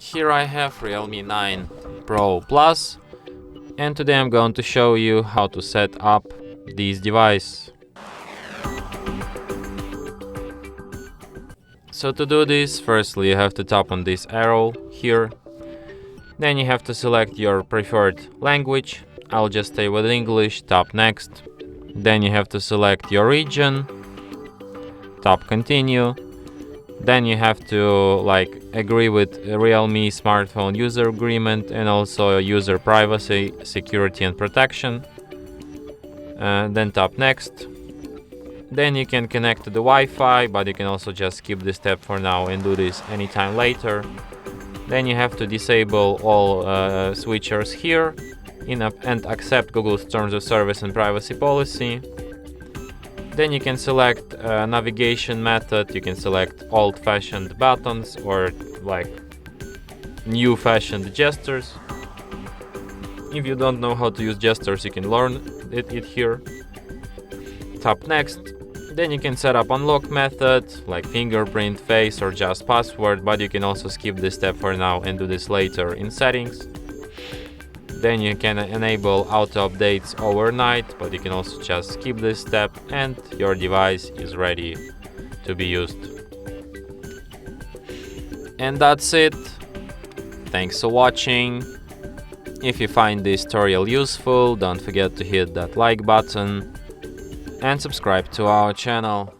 Here I have Realme 9 Pro Plus, and today I'm going to show you how to set up this device. So to do this, firstly you have to tap on this arrow here. Then you have to select your preferred language. I'll just stay with English, tap next. Then you have to select your region, tap continue. Then you have to agree with Realme smartphone user agreement and also user privacy, security and protection. Then tap next. Then you can connect to the Wi-Fi, but you can also just skip this step for now and do this anytime later. Then you have to disable all switchers here and accept Google's terms of service and privacy policy. Then you can select navigation method. You can select old-fashioned buttons or new-fashioned gestures. If you don't know how to use gestures, you can learn it here. Tap next. Then you can set up unlock method like fingerprint, face or just password, but you can also skip this step for now and do this later in settings. Then you can enable auto updates overnight, but you can also just skip this step and your device is ready to be used. And that's it. Thanks for watching. If you find this tutorial useful, don't forget to hit that like button and subscribe to our channel.